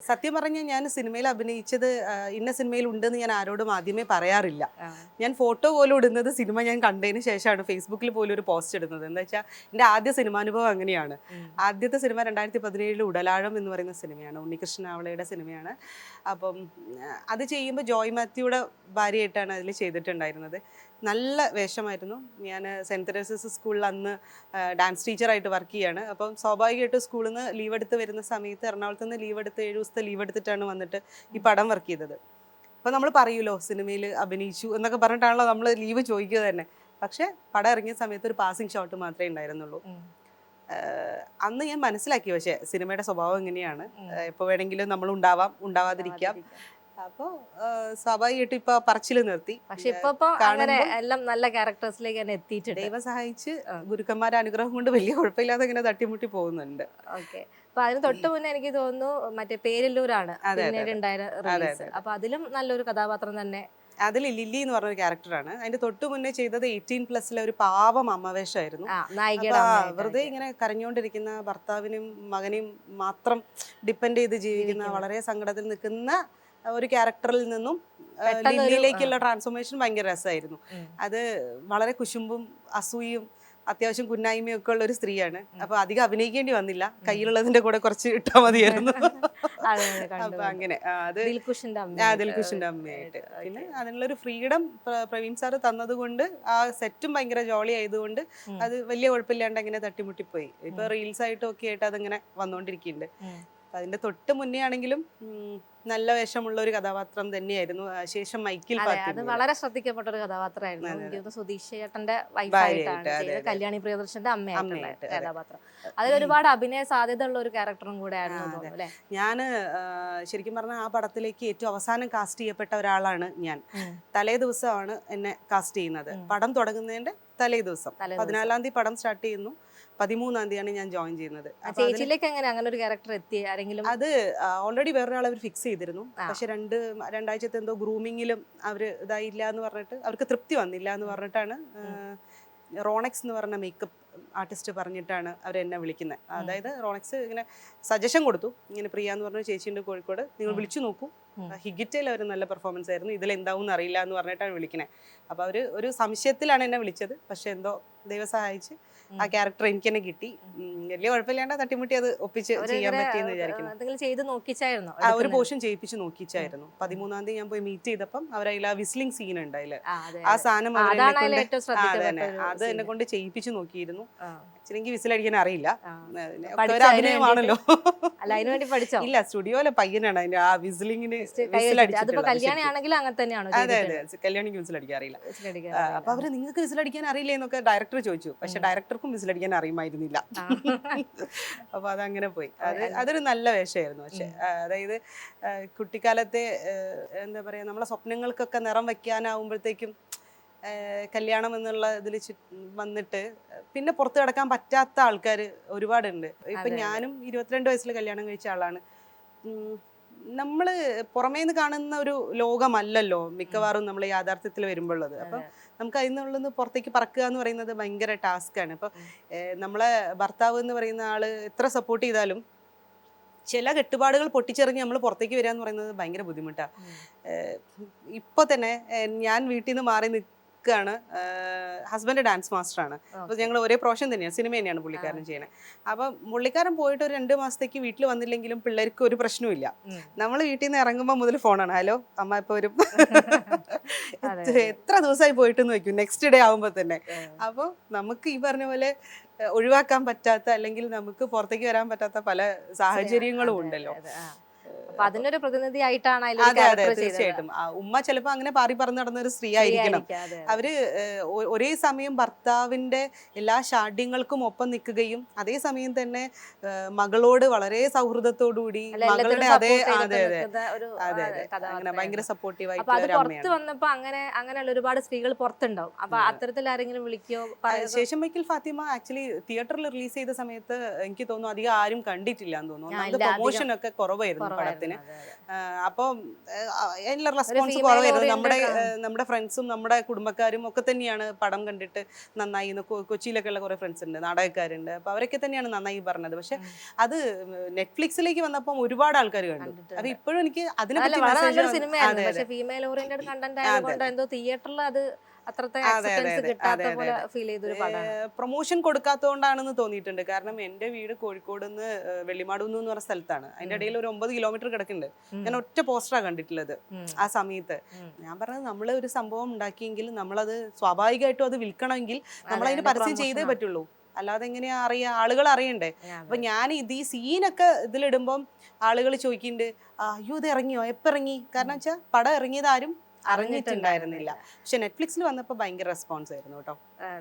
സത്യം പറഞ്ഞാൽ ഞാൻ സിനിമയിൽ അഭിനയിച്ചത് ഇന്ന സിനിമയിൽ ഉണ്ടെന്ന് ഞാൻ ആരോടും ആദ്യമേ പറയാറില്ല. ഞാൻ ഫോട്ടോ പോലും ഇടുന്നത് സിനിമ ഞാൻ കണ്ടതിന് ശേഷമാണ്. ഫേസ്ബുക്കിൽ പോലും ഒരു പോസ്റ്റ് ഇടുന്നത്. എന്താ വെച്ചാൽ എൻ്റെ ആദ്യ സിനിമാനുഭവം അങ്ങനെയാണ്. ആദ്യത്തെ സിനിമ 2017 ഉടലാഴം എന്ന് പറയുന്ന സിനിമയാണ്, ഉണ്ണികൃഷ്ണൻ ആവളയുടെ സിനിമയാണ്. അപ്പം അത് ചെയ്യുമ്പോൾ ജോയ് മാത്യുയുടെ ഭാര്യയായിട്ടാണ് അതിൽ ചെയ്തിട്ടുണ്ടായിരുന്നത്. നല്ല വേഷമായിരുന്നു. ഞാൻ സെൻറ്റ് തെരേസസ് സ്കൂളിൽ അന്ന് ഡാൻസ് ടീച്ചറായിട്ട് വർക്ക് ചെയ്യാണ്. അപ്പം സ്വാഭാവികമായിട്ടും സ്കൂളിൽ നിന്ന് ലീവ് എടുത്ത് വരുന്ന സമയത്ത് എറണാകുളത്ത് നിന്ന് ലീവ് എടുത്ത് 7 ദിവസത്തെ ലീവ് എടുത്തിട്ടാണ് വന്നിട്ട് ഈ പടം വർക്ക് ചെയ്തത്. അപ്പോൾ നമ്മൾ പറയുമല്ലോ സിനിമയിൽ അഭിനയിച്ചു എന്നൊക്കെ പറഞ്ഞിട്ടാണല്ലോ നമ്മൾ ലീവ് ചോദിക്കുക തന്നെ. പക്ഷേ പടം ഇറങ്ങിയ സമയത്ത് ഒരു പാസിംഗ് ഷോട്ട് മാത്രമേ ഉണ്ടായിരുന്നുള്ളൂ. അന്ന് ഞാൻ മനസ്സിലാക്കി, പക്ഷേ സിനിമയുടെ സ്വഭാവം എങ്ങനെയാണ്, എപ്പോൾ വേണമെങ്കിലും നമ്മൾ ഉണ്ടാവാം, ഉണ്ടാവാതിരിക്കാം. അപ്പോൾ സ്വാഭാവികമായിട്ടും ഇപ്പൊ പറച്ചിൽ നിർത്തി. പക്ഷെ ഇപ്പൊ എല്ലാം നല്ല ക്യാരക്ടേഴ്സിലേക്ക് തന്നെ എത്തിയിട്ടുണ്ട്. ദൈവം സഹായിച്ച് ഗുരുക്കന്മാരുടെ അനുഗ്രഹം കൊണ്ട് വലിയ കുഴപ്പമില്ലാതെ ഇങ്ങനെ തട്ടിമുട്ടി പോകുന്നുണ്ട്. ഓക്കെ. അപ്പൊ അതിന് തൊട്ട് മുന്നേ എനിക്ക് തോന്നുന്നു മറ്റേ പേരില്ലൂരാണ് പിന്നീട് ഉണ്ടായ. അപ്പൊ അതിലും നല്ലൊരു കഥാപാത്രം തന്നെ. അതിൽ ലില്ലി എന്ന് പറഞ്ഞൊരു ക്യാരക്ടറാണ്. അതിന്റെ തൊട്ട് മുന്നേ ചെയ്തത് 18+ ഒരു പാവം അമ്മവേഷമായിരുന്നു. വെറുതെ ഇങ്ങനെ കരഞ്ഞുകൊണ്ടിരിക്കുന്ന ഭർത്താവിനും മകനെയും മാത്രം ഡിപ്പെൻഡ് ചെയ്ത് ജീവിക്കുന്ന, വളരെ സങ്കടത്തിൽ നിൽക്കുന്ന ഒരു ക്യാരക്ടറിൽ നിന്നും ലില്ലിയിലേക്കുള്ള ട്രാൻസ്ഫോർമേഷൻ ഭയങ്കര രസമായിരുന്നു. അത് വളരെ കുശുമ്പും അസൂയും അത്യാവശ്യം കുന്നായ്മയും ഒക്കെ ഉള്ള ഒരു സ്ത്രീയാണ്. അപ്പൊ അധികം അഭിനയിക്കേണ്ടി വന്നില്ല, കയ്യിലുള്ളതിന്റെ കൂടെ കുറച്ച് ഇട്ടാൽ മതിയായിരുന്നു. അപ്പൊ അങ്ങനെ അത് ദിൽഖുഷിന്റെ അമ്മയായിട്ട്. പിന്നെ അതിനുള്ളൊരു ഫ്രീഡം പ്രവീൺ സാറ് തന്നത് കൊണ്ട് ആ സെറ്റും ഭയങ്കര ജോളി ആയതുകൊണ്ട് അത് വലിയ കുഴപ്പമില്ലാണ്ട് അങ്ങനെ തട്ടിമുട്ടിപ്പോയി. ഇപ്പൊ റീൽസ് ആയിട്ടും ഒക്കെ ആയിട്ട് അതിങ്ങനെ വന്നുകൊണ്ടിരിക്കുന്നുണ്ട്. അതിന്റെ തൊട്ട് മുന്നേ ആണെങ്കിലും നല്ല വേഷമുള്ള ഒരു കഥാപാത്രം തന്നെയായിരുന്നു. ശേഷം മൈക്കിൽ അത് വളരെ ശ്രദ്ധിക്കപ്പെട്ട ഒരു കഥാപാത്രമായിരുന്നു. സുധീഷ് ചേട്ടന്റെ വൈഫായിട്ടാണ്, കല്യാണി പ്രിയദർശന്റെ അമ്മയായിട്ടുള്ള കഥാപാത്രം. അതിൽ ഒരുപാട് അഭിനയ സാധ്യത ഉള്ള ഒരു ക്യാരക്ടറും കൂടെ ആയിരുന്നു. ഞാൻ ശരിക്കും പറഞ്ഞാൽ ആ പടത്തിലേക്ക് ഏറ്റവും അവസാനം കാസ്റ്റ് ചെയ്യപ്പെട്ട ഒരാളാണ് ഞാൻ. തലേ ദിവസമാണ് എന്നെ കാസ്റ്റ് ചെയ്യുന്നത്. പടം തുടങ്ങുന്നതിന്റെ തലേ ദിവസം 14-ാം തീയതി പടം സ്റ്റാർട്ട് ചെയ്യുന്നു. 13-ാം തീയതിയാണ് ഞാൻ ജോയിൻ ചെയ്യുന്നത്. അങ്ങനെ ഒരു ക്യാരക്ടർ എത്തി ആരെങ്കിലും? അത് ഓൾറെഡി വേറൊരാൾ അവർ ഫിക്സ് ചെയ്തിരുന്നു. പക്ഷെ രണ്ടാഴ്ചത്തെ എന്തോ ഗ്രൂമിങ്ങിലും അവര് ഇതായില്ല എന്ന് പറഞ്ഞിട്ട്, അവർക്ക് തൃപ്തി വന്നില്ല എന്ന് പറഞ്ഞിട്ടാണ് റോണക്സ് എന്ന് പറഞ്ഞ മേക്കപ്പ് ആർട്ടിസ്റ്റ് പറഞ്ഞിട്ടാണ് അവരെന്നെ വിളിക്കുന്നത്. അതായത് റോണക്സ് ഇങ്ങനെ സജഷൻ കൊടുത്തു, ഇങ്ങനെ പ്രിയ എന്ന് പറഞ്ഞ ചേച്ചിയുണ്ട് കോഴിക്കോട്, നിങ്ങൾ വിളിച്ചു നോക്കൂ, ഹിഗിറ്റയിൽ അവർ നല്ല പെർഫോമൻസ് ആയിരുന്നു, ഇതിലെന്താവും അറിയില്ല എന്ന് പറഞ്ഞിട്ടാണ് വിളിക്കുന്നത്. അപ്പോൾ അവർ ഒരു സംശയത്തിലാണ് എന്നെ വിളിച്ചത്. പക്ഷെ എന്തോ ദൈവം സഹായിച്ച് ആ ക്യാരക്ടർ എനിക്ക് തന്നെ കിട്ടി. വലിയ കുഴപ്പമില്ലാണ്ട് തട്ടിമുട്ടി അത് ഒപ്പിച്ച് ചെയ്യാൻ പറ്റിയെന്ന് വിചാരിക്കുന്നു. ആ ഒരു പോർഷൻ ചെയ്യിപ്പിച്ച് നോക്കിച്ചായിരുന്നു. 13-ാം തീയതി ഞാൻ പോയി മീറ്റ് ചെയ്തപ്പം അവരതിൽ ആ വിസ്ലിംഗ് സീൻ ഉണ്ടായില്ല, ആ സാധനം അത് എന്നെ കൊണ്ട് ചെയ്യിപ്പിച്ച് നോക്കിയിരുന്നു. ആക്ച്വലി എനിക്ക് വിസിലടിക്കാൻ അറിയില്ല, അഭിനയമാണല്ലോ. ഇല്ല, സ്റ്റുഡിയോയിലെ പയ്യനാണ് അതിന്റെ ആ വിസിലിങ്ങിന്. അതെ അതെ, കല്യാണിക്ക് വിസിലടിക്കാൻ അറിയില്ല. അപ്പൊ അവര് നിങ്ങൾക്ക് വിസിലടിക്കാൻ അറിയില്ല എന്നൊക്കെ ഡയറക്ടർ ചോദിച്ചു. പക്ഷെ ഡയറക്ടർക്കും വിസിലടിക്കാൻ അറിയുമായിരുന്നില്ല. അപ്പൊ അതങ്ങനെ പോയി. അതൊരു നല്ല വേഷമായിരുന്നു. പക്ഷെ അതായത് കുട്ടിക്കാലത്തെ എന്താ പറയാ, നമ്മളെ സ്വപ്നങ്ങൾക്കൊക്കെ നിറം വെക്കാനാവുമ്പോഴത്തേക്കും കല്യാണം എന്നുള്ള ഇതിൽ വന്നിട്ട് പിന്നെ പുറത്തു കിടക്കാൻ പറ്റാത്ത ആൾക്കാർ ഒരുപാടുണ്ട്. ഇപ്പൊ ഞാനും 22 വയസ്സിൽ കല്യാണം കഴിച്ച ആളാണ്. നമ്മള് പുറമേന്ന് കാണുന്ന ഒരു ലോകമല്ലല്ലോ മിക്കവാറും നമ്മൾ യാഥാർത്ഥ്യത്തിൽ വരുമ്പോഴുള്ളത്. അപ്പം നമുക്ക് അതിൽ നിന്നുള്ളത് പുറത്തേക്ക് പറക്കുക എന്ന് പറയുന്നത് ഭയങ്കര ടാസ്ക്കാണ്. ഇപ്പൊ നമ്മളെ ഭർത്താവ് എന്ന് പറയുന്ന ആള് എത്ര സപ്പോർട്ട് ചെയ്താലും ചില കെട്ടുപാടുകൾ പൊട്ടിച്ചെറിഞ്ഞ് നമ്മൾ പുറത്തേക്ക് വരിക എന്ന് പറയുന്നത് ഭയങ്കര ബുദ്ധിമുട്ടാണ്. ഇപ്പൊ തന്നെ ഞാൻ വീട്ടിൽ നിന്ന് മാറി നിൽക്കുകയാണ്. ഹസ്ബൻഡ് ഡാൻസ് മാസ്റ്ററാണ്. അപ്പോൾ ഞങ്ങൾ ഒരേ പ്രൊഫഷൻ തന്നെയാണ്, സിനിമ തന്നെയാണ് പുള്ളിക്കാരൻ ചെയ്യണത്. അപ്പം പുള്ളിക്കാരൻ പോയിട്ട് ഒരു 2 മാസത്തേക്ക് വീട്ടിൽ വന്നില്ലെങ്കിലും പിള്ളേർക്ക് ഒരു പ്രശ്നവുമില്ല. നമ്മൾ വീട്ടിൽ നിന്ന് ഇറങ്ങുമ്പോൾ മുതൽ ഫോണാണ്, ഹലോ അമ്മ ഇപ്പോൾ വരും, എത്ര ദിവസമായി പോയിട്ടെന്ന് വയ്ക്കും നെക്സ്റ്റ് ഡേ ആകുമ്പോൾ തന്നെ. അപ്പോൾ നമുക്ക് ഈ പറഞ്ഞ പോലെ ഒഴിവാക്കാൻ പറ്റാത്ത, അല്ലെങ്കിൽ നമുക്ക് പുറത്തേക്ക് വരാൻ പറ്റാത്ത പല സാഹചര്യങ്ങളും ഉണ്ടല്ലോ. അതിനൊരു പ്രതിനിധിയായിട്ടാണ്. അതെ, തീർച്ചയായിട്ടും. ഉമ്മ ചിലപ്പോ അങ്ങനെ പാറി പറന്ന് നടന്ന ഒരു സ്ത്രീ ആയിരിക്കണം. അവര് ഒരേ സമയം ഭർത്താവിന്റെ എല്ലാ ഷാഢ്യങ്ങൾക്കും ഒപ്പം നിൽക്കുകയും അതേസമയം തന്നെ മകളോട് വളരെ സൗഹൃദത്തോടുകൂടി മകളുടെ അങ്ങനെ ഭയങ്കര സപ്പോർട്ടീവ് ആയിട്ട് വന്നപ്പോ അങ്ങനെയുള്ള ഒരുപാട് സ്ത്രീകൾ പുറത്തുണ്ടാവും. അപ്പൊ അത്തരത്തിൽ ആരെങ്കിലും വിളിക്കോ? ശേഷം മൈക്കിൽ ഫാത്തിമ ആക്ച്വലി തിയേറ്ററിൽ റിലീസ് ചെയ്ത സമയത്ത് എനിക്ക് തോന്നുന്നു അധികം ആരും കണ്ടിട്ടില്ല എന്ന് തോന്നുന്നു. പ്രൊമോഷൻ ഒക്കെ കുറവായിരുന്നു പടത്തിന്. അതെ, അതെ. അപ്പം എല്ലാ റെസ്പോൺസ് female കുറവായിരുന്നു. oriented നമ്മുടെ ഫ്രണ്ട്സും നമ്മുടെ കുടുംബക്കാരും ഒക്കെ തന്നെയാണ് പടം കണ്ടിട്ട് നന്നായി കൊച്ചിയിലൊക്കെ ഉള്ള കുറെ ഫ്രണ്ട്സ് ഉണ്ട്, നാടകക്കാരുണ്ട്. അപ്പൊ അവരൊക്കെ തന്നെയാണ് നന്നായി പറഞ്ഞത്. പക്ഷെ അത് നെറ്റ്ഫ്ലിക്സിലേക്ക് വന്നപ്പം ഒരുപാട് ആൾക്കാർ കണ്ടു. അപ്പൊ ഇപ്പോഴും എനിക്ക് അതിനെ അല്ല, പറ്റി വളരെ നല്ലൊരു മെസ്സേജ്. സിനിമയായിരുന്നു. പക്ഷെ ഫീമെയിൽ ഓറിയന്റഡ് കണ്ടന്റ് ആയതുകൊണ്ട് എന്തോ തിയേറ്ററിൽ അത് അത്രത്തെ അതെ, അക്സെപ്റ്റൻസ് അതെ, കിട്ടാത്ത അതെ, പോലെ അതെ. ഫീൽ ചെയ്തൊരു പടമാണ്. പ്രൊമോഷൻ കൊടുക്കാത്തതുകൊണ്ടാണെന്ന് തോന്നിയിട്ടുണ്ട്. കാരണം എൻ്റെ വീട് കോഴിക്കോട് നിന്ന് വെള്ളിമാടുന്ന് എന്ന് പറഞ്ഞ സ്ഥലത്താണ്. അതിൻ്റെ ഇടയിൽ ഒരു 9 കിലോമീറ്റർ കിടക്കുന്നുണ്ട്. ഞാൻ ഒറ്റ പോസ്റ്ററാണ് കണ്ടിട്ടുള്ളത് ആ സമയത്ത്. ഞാൻ പറഞ്ഞത് നമ്മൾ ഒരു സംഭവം ഉണ്ടാക്കിയെങ്കിൽ നമ്മളത് സ്വാഭാവികമായിട്ടും അത് വിൽക്കണമെങ്കിൽ നമ്മളതിന് പരസ്യം ചെയ്തേ പറ്റുള്ളൂ. അല്ലാതെ എങ്ങനെയാ അറിയാ, ആളുകൾ അറിയണ്ടേ. അപ്പൊ ഞാൻ ഈ സീനൊക്കെ ഇതിലിടുമ്പം ആളുകൾ ചോദിക്കുന്നുണ്ട്, അയ്യോ ഇത് ഇറങ്ങിയോ, എപ്പോൾ ഇറങ്ങി? കാരണം വെച്ചാൽ പടം ഇറങ്ങിയത് ആരും അറിഞ്ഞിട്ടുണ്ടായിരുന്നില്ല. പക്ഷെ നെറ്റ്ഫ്ലിക്സിൽ വന്നപ്പോൾ ഭയങ്കര റെസ്പോൺസ് ആയിരുന്നു കേട്ടോ.